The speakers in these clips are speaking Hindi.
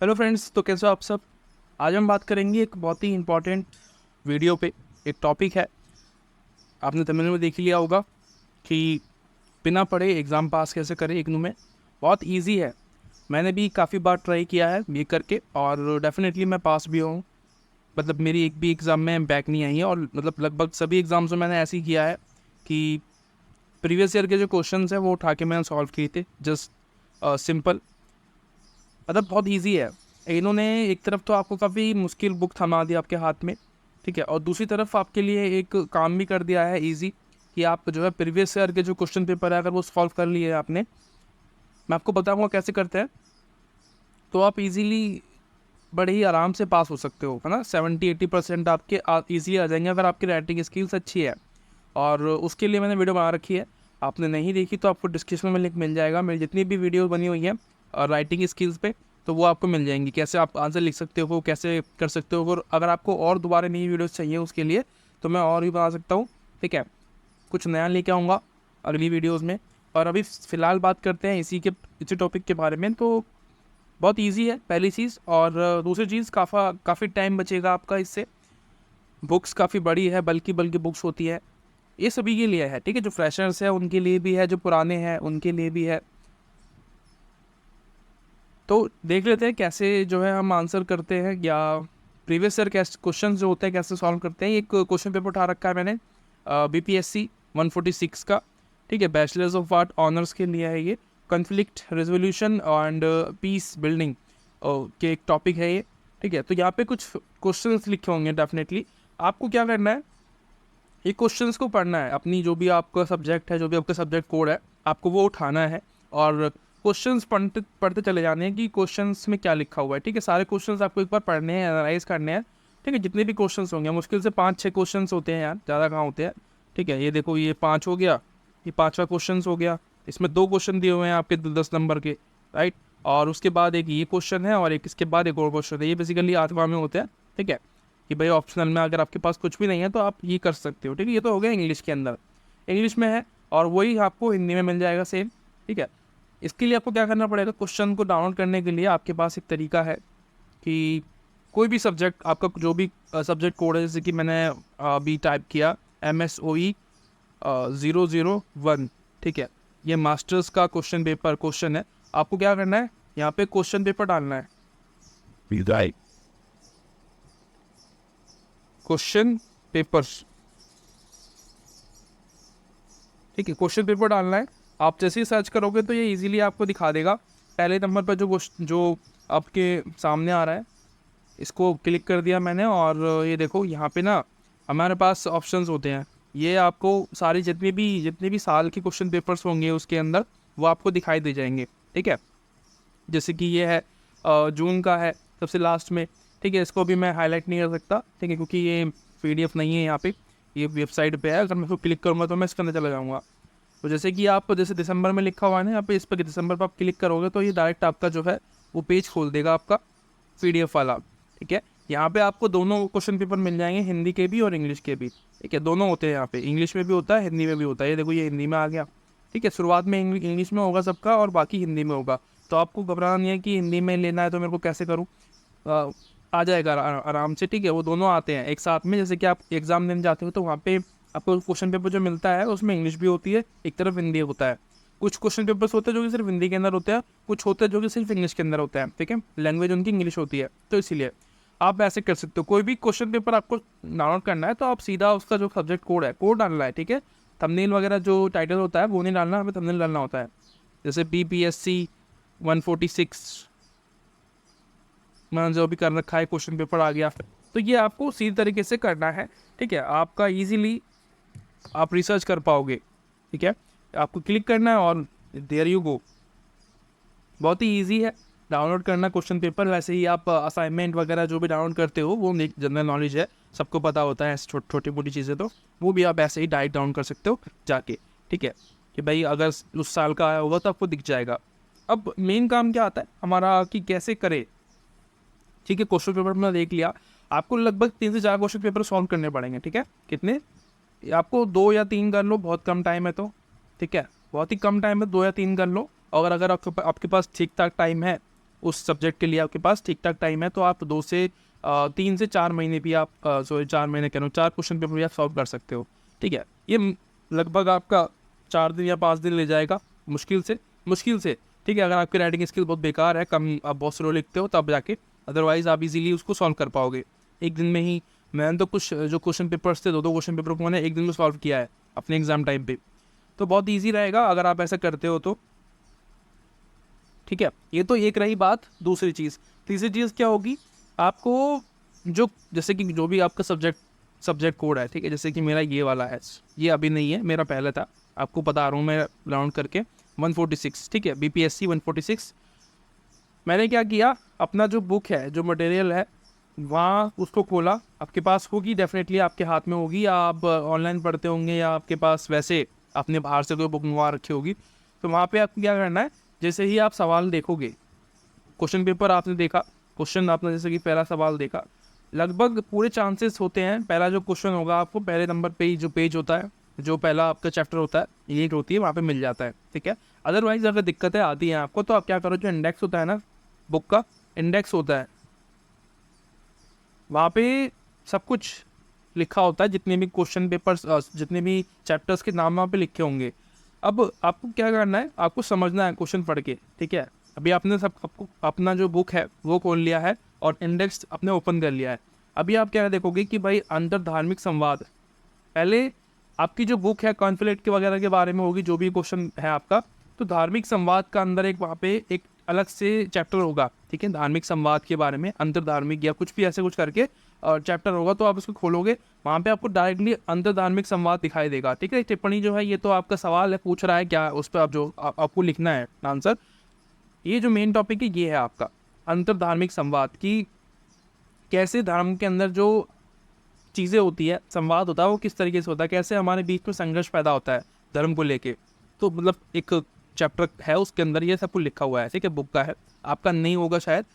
हेलो फ्रेंड्स, तो कैसे हो आप सब। आज हम बात करेंगे एक बहुत ही इम्पॉर्टेंट वीडियो पे। एक टॉपिक है, आपने तमिल में देख ही लिया होगा कि बिना पढ़े एग्ज़ाम पास कैसे करें इग्नू में। बहुत इजी है, मैंने भी काफ़ी बार ट्राई किया है ये करके और डेफिनेटली मैं पास भी हूँ। मतलब मेरी एक भी एग्ज़ाम में बैक नहीं आई है और मतलब लगभग सभी एग्ज़ाम्स में मैंने ऐसे ही किया है कि प्रीवियस ईयर के जो क्वेश्चंस हैं वो उठा के मैंने सॉल्व किए थे। जस्ट सिंपल, मतलब बहुत इजी है। इन्होंने एक तरफ तो आपको काफ़ी मुश्किल बुक थमा दी आपके हाथ में, ठीक है, और दूसरी तरफ आपके लिए एक काम भी कर दिया है इजी कि आप जो है प्रीवियस ईयर के जो क्वेश्चन पेपर है अगर वो सॉल्व कर लिए आपने, मैं आपको बताऊंगा कैसे करते हैं, तो आप इजीली बड़े ही आराम से पास हो सकते हो, है ना। 70-80% आपके ईजी आ जाएंगे अगर आपकी राइटिंग स्किल्स अच्छी है। और उसके लिए मैंने वीडियो बना रखी है, आपने नहीं देखी तो आपको डिस्क्रिप्शन में लिंक मिल जाएगा। मेरी जितनी भी वीडियो बनी हुई है राइटिंग स्किल्स पे, तो वो आपको मिल जाएंगी, कैसे आप आंसर लिख सकते हो, कैसे कर सकते हो। और अगर आपको और दोबारा नई वीडियोस चाहिए उसके लिए तो मैं और भी बना सकता हूँ, ठीक है। कुछ नया लेके आऊँगा अगली वीडियोज़ में। और अभी फ़िलहाल बात करते हैं इसी टॉपिक के बारे में। तो बहुत ईजी है पहली चीज़, और दूसरी चीज़ काफ़ी टाइम बचेगा आपका इससे। बुक्स काफ़ी बड़ी है, बल्कि बुक्स होती है। ये सभी के लिए है, ठीक है, जो फ्रेशर्स है उनके लिए भी है, जो पुराने हैं उनके लिए भी है। तो देख लेते हैं कैसे जो है हम आंसर करते हैं, या प्रीवियस ईयर कैसे क्वेश्चन जो होते हैं कैसे सॉल्व करते हैं। एक क्वेश्चन पेपर उठा रखा है मैंने BPSC 146 का, ठीक है, बैचलर्स ऑफ आर्ट ऑनर्स के लिए है ये। Conflict resolution and peace building के एक टॉपिक है ये, ठीक है। तो यहाँ पे कुछ क्वेश्चंस लिखे होंगे डेफिनेटली। आपको क्या करना है, ये क्वेश्चंस को पढ़ना है, अपनी जो भी आपका सब्जेक्ट है, जो भी आपका सब्जेक्ट कोड है, आपको वो उठाना है और क्वेश्चंस पढ़ते पढ़ते चले जाने हैं कि क्वेश्चंस में क्या लिखा हुआ है, ठीक है। सारे क्वेश्चंस आपको एक बार पढ़ने हैं, एनालाइज करने हैं, ठीक है। जितने भी क्वेश्चंस होंगे, मुश्किल से 5-6 क्वेश्चंस होते हैं यार, ज़्यादा कहाँ होते हैं, ठीक है। ये देखो, ये 5 हो गया, ये 5वां क्वेश्चन हो गया। इसमें 2 क्वेश्चन दिए हुए हैं आपके 10 नंबर के, राइट। और उसके बाद एक ये क्वेश्चन है और एक इसके बाद एक और क्वेश्चन है। ये बेसिकली 8वां में होते हैं, ठीक है। कि भाई ऑप्शनल में अगर आपके पास कुछ भी नहीं है तो आप ये कर सकते हो, ठीक है। ये तो हो गया इंग्लिश के अंदर, इंग्लिश में है, और वही आपको हिंदी में मिल जाएगा सेम, ठीक है। इसके लिए आपको क्या करना पड़ेगा, क्वेश्चन को डाउनलोड करने के लिए आपके पास एक तरीका है कि कोई भी सब्जेक्ट आपका जो भी सब्जेक्ट कोड है, जैसे कि मैंने अभी टाइप किया MSOE 001, ठीक है। ये मास्टर्स का क्वेश्चन है। आपको क्या करना है, यहाँ पे क्वेश्चन पेपर डालना है, क्वेश्चन पेपर, ठीक है। क्वेश्चन पेपर डालना है। आप जैसे ही सर्च करोगे तो ये इजीली आपको दिखा देगा। पहले नंबर पर जो आपके सामने आ रहा है, इसको क्लिक कर दिया मैंने, और ये देखो यहाँ पे ना हमारे पास ऑप्शंस होते हैं। ये आपको सारे जितने भी साल के क्वेश्चन पेपर्स होंगे उसके अंदर वो आपको दिखाई दे जाएंगे, ठीक है। जैसे कि ये है जून का है सबसे लास्ट में, ठीक है। इसको भी मैं हाईलाइट नहीं कर सकता, ठीक है, क्योंकि ये PDF नहीं है यहाँ पे, ये वेबसाइट पे है। अगर मैं इसको क्लिक करूँगा तो मैं इसके अंदर चला जाऊँगा। तो जैसे कि आप जैसे दिसंबर में लिखा हुआ है ना यहाँ पे, इस पर दिसंबर पर आप क्लिक करोगे तो ये डायरेक्ट आपका जो है वो पेज खोल देगा आपका PDF वाला, ठीक है। यहाँ पे आपको दोनों क्वेश्चन पेपर मिल जाएंगे, हिंदी के भी और इंग्लिश के भी, ठीक है। दोनों होते हैं यहाँ पे, इंग्लिश में भी होता है, हिंदी में भी होता है। ये देखो, ये हिंदी में आ गया, ठीक है। शुरुआत में इंग्लिश में होगा सबका और बाकी हिंदी में होगा। तो आपको घबराना नहीं है कि हिंदी में लेना है तो मेरे को कैसे करूँ, आ जाएगा आराम से, ठीक है। वो दोनों आते हैं एक साथ में। जैसे कि आप एग्ज़ाम देने जाते हो तो वहाँ पे आपको क्वेश्चन पेपर जो मिलता है उसमें इंग्लिश भी होती है, एक तरफ हिंदी होता है। कुछ क्वेश्चन पेपर्स होते हैं जो कि सिर्फ हिंदी के अंदर होते हैं, कुछ होते हैं जो कि सिर्फ इंग्लिश के अंदर होते हैं, ठीक है। लैंग्वेज उनकी इंग्लिश होती है, तो इसीलिए आप ऐसे कर सकते हो। कोई भी क्वेश्चन पेपर आपको डाउनलोड करना है तो आप सीधा उसका जो सब्जेक्ट कोड है, कोड डालना है, ठीक है। थंबनेल वगैरह जो टाइटल होता है वो नहीं डालना, हमें थंबनेल डालना होता है। जैसे BPSC 146 मैंने जो भी कर रखा है, क्वेश्चन पेपर आ गया, तो ये आपको सीधे तरीके से करना है, ठीक है। आपका ईजिली आप रिसर्च कर पाओगे, ठीक है। आपको क्लिक करना है और देयर यू गो। बहुत ही ईजी है डाउनलोड करना क्वेश्चन पेपर। वैसे ही आप असाइनमेंट वगैरह जो भी डाउनलोड करते हो वो एक जनरल नॉलेज है, सबको पता होता है छोटी मोटी चीज़ें, तो वो भी आप ऐसे ही डायरेक्ट डाउन कर सकते हो जाके, ठीक है। कि भाई अगर उस साल का आया होगा तो आपको दिख जाएगा। अब मेन काम क्या आता है हमारा कि कैसे करें, ठीक है। क्वेश्चन पेपर में देख लिया, आपको लगभग 3 से 4 क्वेश्चन पेपर सॉल्व करने पड़ेंगे, ठीक है। कितने, आपको 2 या 3 कर लो, बहुत कम टाइम है तो, ठीक है। बहुत ही कम टाइम है, 2 या 3 कर लो। और अगर आपके पास ठीक ठाक टाइम है उस सब्जेक्ट के लिए आपके पास ठीक ठाक टाइम है, तो आप 3 से 4 महीने भी आप 4 महीने कह रहा हूँ, 4 क्वेश्चन पेपर भी आप सॉल्व कर सकते हो। ठीक है, ये लगभग आपका 4 दिन या 5 दिन ले जाएगा मुश्किल से। ठीक है, अगर आपकी राइटिंग स्किल बहुत बेकार है, कम आप बहुत स्लो लिखते हो तब जाके, अदरवाइज आप इजीली उसको सॉल्व कर पाओगे एक दिन में ही। मैंने तो कुछ जो क्वेश्चन पेपर्स थे, 2-2 क्वेश्चन पेपर को मैंने एक दिन में सॉल्व किया है अपने एग्जाम टाइम पे, तो बहुत ईजी रहेगा अगर आप ऐसा करते हो तो। ठीक है, ये तो एक रही बात। दूसरी चीज़, तीसरी चीज़ क्या होगी, आपको जो जैसे कि जो भी आपका सब्जेक्ट कोड है, ठीक है, जैसे कि मेरा ये वाला है, ये अभी नहीं है, मेरा पहले था, आपको बता रहा हूँ मैं राउंड करके 146। ठीक है, BPSC 146। मैंने क्या किया, अपना जो बुक है, जो मटेरियल है, वहाँ उसको खोला। आपके पास होगी, डेफिनेटली आपके हाथ में होगी, या आप ऑनलाइन पढ़ते होंगे, या आपके पास वैसे आपने बाहर से कोई बुक मंगवा रखी होगी। तो वहाँ पे आपको क्या करना है, जैसे ही आप सवाल देखोगे, क्वेश्चन पेपर आपने देखा, क्वेश्चन आपने जैसे कि पहला सवाल देखा, लगभग पूरे चांसेस होते हैं पहला जो क्वेश्चन होगा आपको पहले नंबर पे ही जो पेज होता है, जो पहला आपका चैप्टर होता है, ये होती है, वहाँ पे मिल जाता है। ठीक है, अदरवाइज अगर दिक्कतें आती हैं आपको, तो आप क्या करो, जो इंडेक्स होता है ना, बुक का इंडेक्स होता है, वहाँ पे सब कुछ लिखा होता है, जितने भी क्वेश्चन पेपर्स, जितने भी चैप्टर्स के नाम वहाँ पे लिखे होंगे। अब आपको क्या करना है, आपको समझना है क्वेश्चन पढ़ के। ठीक है, अभी आपने आपको अपना जो बुक है वो खोल लिया है और इंडेक्स अपने ओपन कर लिया है। अभी आप क्या देखोगे कि भाई अंतर्धार्मिक संवाद, पहले आपकी जो बुक है कॉन्फ्लिक्ट के वगैरह के बारे में होगी, जो भी क्वेश्चन है आपका, तो धार्मिक संवाद का अंदर एक वहाँ पे एक अलग से चैप्टर होगा। ठीक है, धार्मिक संवाद के बारे में, अंतर्धार्मिक या कुछ भी ऐसे कुछ करके चैप्टर होगा, तो आप उसको खोलोगे, वहाँ पे आपको डायरेक्टली अंतर्धार्मिक संवाद दिखाई देगा। ठीक है, टिप्पणी जो है, ये तो आपका सवाल है, पूछ रहा है क्या, उस पर आपको लिखना है आंसर। ये जो मेन टॉपिक है ये है आपका अंतर्धार्मिक संवाद की, कैसे धर्म के अंदर जो चीज़ें होती है, संवाद होता है, वो किस तरीके से होता है, कैसे हमारे बीच में संघर्ष पैदा होता है धर्म को लेके। तो मतलब एक चैप्टर है, उसके अंदर ये सब कुछ लिखा हुआ है। ठीक है, बुक का है, आपका नहीं होगा शायद,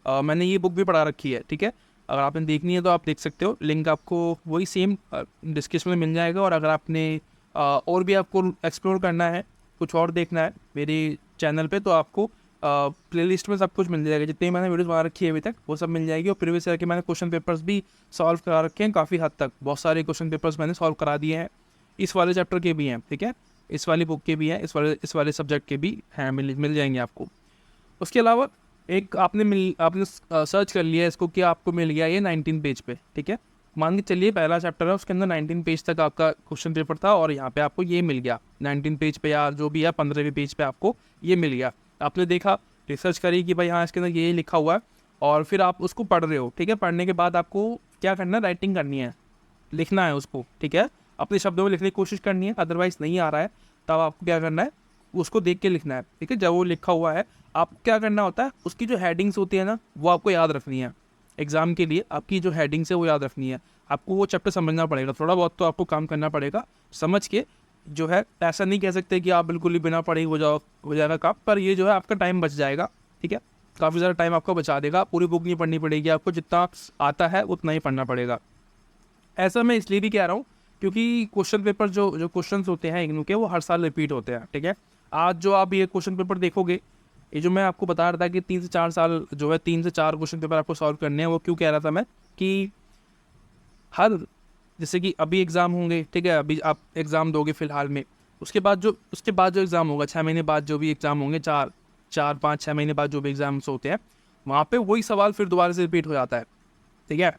मैंने ये बुक भी पढ़ा रखी है। ठीक है, अगर आपने देखनी है तो आप देख सकते हो, लिंक आपको वही सेम डिस्क्रिप्शन में मिल जाएगा। और अगर आपने और भी आपको एक्सप्लोर करना है, कुछ और देखना है मेरे चैनल पे, तो आपको प्लेलिस्ट में सब कुछ मिल जाएगा, जितनी मैंने वीडियोस बना रखी है अभी तक वो सब मिल जाएगी। और प्रीवियस ईयर के मैंने क्वेश्चन पेपर्स भी सॉल्व करा रखे हैं काफ़ी हद तक, बहुत सारे क्वेश्चन पेपर्स मैंने सॉल्व करा दिए हैं, इस वाले चैप्टर के भी हैं। ठीक है, इस वाली बुक के भी हैं, इस वाले सब्जेक्ट के भी हैं, मिल जाएंगे आपको। उसके अलावा एक आपने सर्च कर लिया इसको कि आपको मिल गया ये 19 पेज पे। ठीक है, मान के चलिए पहला चैप्टर है, उसके अंदर 19 पेज तक आपका क्वेश्चन पेपर था, और यहाँ पे आपको ये मिल गया 19 पेज पे, या जो भी है 15वें पेज पे आपको ये मिल गया। आपने देखा, रिसर्च करी कि भाई हाँ इसके अंदर ये लिखा हुआ है, और फिर आप उसको पढ़ रहे हो। ठीक है, पढ़ने के बाद आपको क्या करना है, राइटिंग करनी है, लिखना है उसको। ठीक है, अपने शब्दों में लिखने की कोशिश करनी है, अदरवाइज नहीं आ रहा है तब आपको क्या करना है, उसको देख के लिखना है। ठीक है, जब वो लिखा हुआ है, आप क्या करना होता है, उसकी जो हेडिंग्स होती है ना, वो आपको याद रखनी है एग्जाम के लिए। आपकी जो हेडिंग्स है वो याद रखनी है, आपको वो चैप्टर समझना पड़ेगा, थोड़ा बहुत तो आपको काम करना पड़ेगा समझ के। जो है ऐसा नहीं कह सकते कि आप बिल्कुल ही बिना पढ़े हो जाएगा काम, पर ये जो है आपका टाइम बच जाएगा। ठीक है, काफ़ी ज़्यादा टाइम आपका बचा देगा, पूरी बुक नहीं पढ़नी पड़ेगी आपको, जितना आता है उतना ही पढ़ना पड़ेगा। ऐसा मैं इसलिए भी कह रहा हूँ क्योंकि क्वेश्चन पेपर जो क्वेश्चंस होते हैं इग्नू के, वो हर साल रिपीट होते हैं। ठीक है, आज जो आप ये क्वेश्चन पेपर देखोगे, ये जो मैं आपको बता रहा था कि 3 से 4 साल जो है 3 से 4 क्वेश्चन पेपर आपको सॉल्व करने हैं, वो क्यों कह रहा था मैं कि हर, जैसे कि अभी एग्ज़ाम होंगे, ठीक है, अभी आप एग्ज़ाम दोगे फ़िलहाल में, उसके बाद जो एग्ज़ाम होगा 6 महीने बाद, जो भी एग्ज़ाम होंगे, 4-5-6 महीने बाद जो भी एग्ज़ाम्स होते हैं, वहाँ पे वही सवाल फिर दोबारा से रिपीट हो जाता है। ठीक है,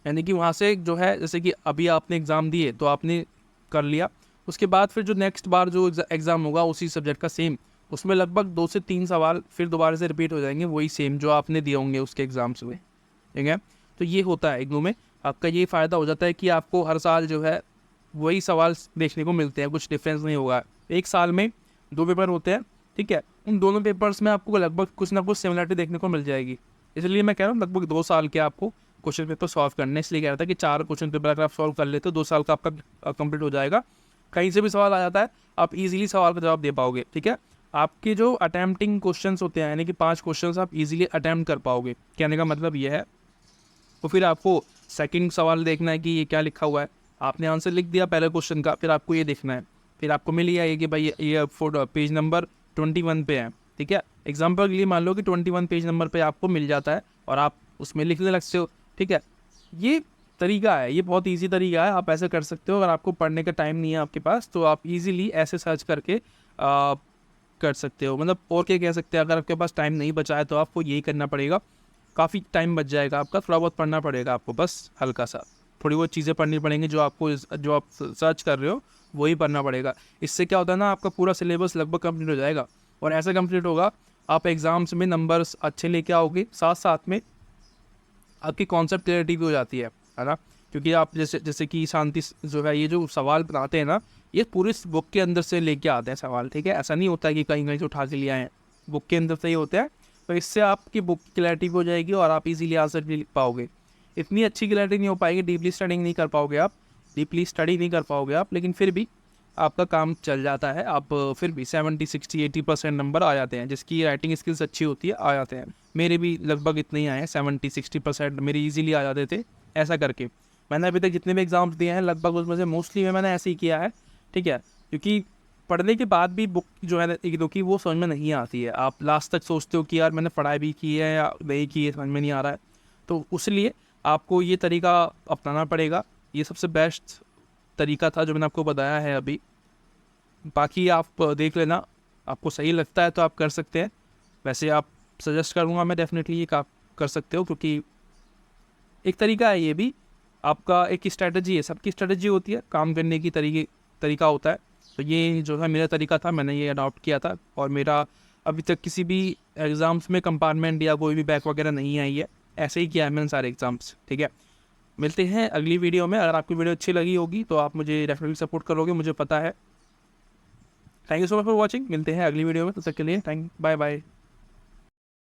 यानी कि वहाँ से जो है, जैसे कि अभी आपने एग्ज़ाम दिए तो आपने कर लिया, उसके बाद फिर जो नेक्स्ट बार जो एग्ज़ाम होगा उसी सब्जेक्ट का सेम, उसमें लगभग 2 से 3 सवाल फिर दोबारा से रिपीट हो जाएंगे, वही सेम जो आपने दिए होंगे उसके एग्ज़ाम्स में। ठीक है, तो ये होता है इग्नू में, आपका ये फ़ायदा हो जाता है कि आपको हर साल जो है वही सवाल देखने को मिलते हैं, कुछ डिफरेंस नहीं होगा। एक साल में 2 पेपर होते हैं, ठीक है, उन दोनों पेपर्स में आपको लगभग कुछ ना कुछ सिमिलरिटी देखने को मिल जाएगी। इसलिए मैं कह रहा हूँ लगभग 2 साल के आपको क्वेश्चन पेपर सॉल्व करने, इसलिए कह रहा था कि 4 क्वेश्चन पेपर अगर आप सॉल्व कर लेते हो 2 साल का आपका कंप्लीट हो जाएगा। कहीं से भी सवाल आ जाता है, आप इजीली सवाल का जवाब दे पाओगे। ठीक है, आपके जो अटैम्प्टिंग क्वेश्चंस होते हैं, यानी कि 5 क्वेश्चंस आप इजीली अटैम्प्ट कर पाओगे, कहने का मतलब ये है। तो फिर आपको सेकंड सवाल देखना है कि ये क्या लिखा हुआ है, आपने आंसर लिख दिया पहले क्वेश्चन का, फिर आपको ये देखना है, फिर आपको मिल गया ये कि भाई ये पेज नंबर 21 पे है, ठीक है। एग्जाम्पल के लिए मान लो कि 21 पेज नंबर पे आपको मिल जाता है और आप उसमें लिखने लगते हो, ठीक है। ये तरीका है, ये बहुत इजी तरीका है, आप ऐसे कर सकते हो। अगर आपको पढ़ने का टाइम नहीं है आपके पास तो आप इजीली ऐसे सर्च करके कर सकते हो। मतलब और क्या कह सकते हैं, अगर आपके पास टाइम नहीं बचा है तो आपको यही करना पड़ेगा, काफ़ी टाइम बच जाएगा आपका। थोड़ा बहुत पढ़ना पड़ेगा आपको, बस हल्का सा थोड़ी बहुत चीज़ें पढ़नी पड़ेंगी जो आप सर्च कर रहे हो वही पढ़ना पड़ेगा। इससे क्या होता है ना, आपका पूरा सिलेबस लगभग कंप्लीट हो जाएगा। और ऐसा कंप्लीट होगा, आप एग्ज़ाम्स में नंबर्स अच्छे लेके आओगे, साथ साथ में आपकी कॉन्सेप्ट क्लियरिटी भी हो जाती है ना। क्योंकि आप जैसे कि शांति जो है, ये जो सवाल बनाते हैं ना, ये पूरी बुक के अंदर से लेके आते हैं सवाल, ठीक है। ऐसा नहीं होता कि कहीं कहीं से उठा के ले आए हैं, बुक के अंदर से ही होता है। तो इससे आपकी बुक की क्लैरिटी भी हो जाएगी और आप इजीली आंसर भी लिख पाओगे। इतनी अच्छी क्लैरिटी नहीं हो पाएगी, डीपली स्टडी नहीं कर पाओगे आप, लेकिन फिर भी आपका काम चल जाता है। आप फिर भी 70, 60, 80% नंबर आ जाते हैं। जिसकी राइटिंग स्किल्स अच्छी होती है आ जाते हैं। मेरे भी लगभग इतने ही आए हैं, 70, 60% मेरे ईजिली आ जाते थे। ऐसा करके मैंने अभी तक जितने भी एग्ज़ाम्स दिए हैं लगभग उसमें से मोस्टली में मैंने ऐसे ही किया है, ठीक है। क्योंकि पढ़ने के बाद भी बुक जो है एक दो की वो समझ में नहीं आती है। आप लास्ट तक सोचते हो कि यार मैंने पढ़ाई भी की है या नहीं की है, समझ में नहीं आ रहा है। तो उसलिए आपको ये तरीका अपनाना पड़ेगा। ये सबसे बेस्ट तरीका था जो मैंने आपको बताया है अभी। बाकी आप देख लेना, आपको सही लगता है तो आप कर सकते हैं। वैसे आप सजेस्ट करूँगा मैं डेफिनेटली ये आप कर सकते हो, क्योंकि एक तरीका है ये भी, आपका एक स्ट्रैटेजी है, सबकी स्ट्रैटेजी होती है, काम करने की तरीका होता है। तो ये जो है मेरा तरीका था, मैंने ये अडॉप्ट किया था और मेरा अभी तक किसी भी एग्ज़ाम्स में कंपार्टमेंट या कोई भी बैक वगैरह नहीं आई है। ऐसे ही किया है मैंने सारे एग्ज़ाम्स, ठीक है। मिलते हैं अगली वीडियो में। अगर आपकी वीडियो अच्छी लगी होगी तो आप मुझे डेफिनेटली सपोर्ट करोगे, मुझे पता है। Thank you so much for watching. मिलते हैं अगली वीडियो में, तब तक के लिए बाय बाय।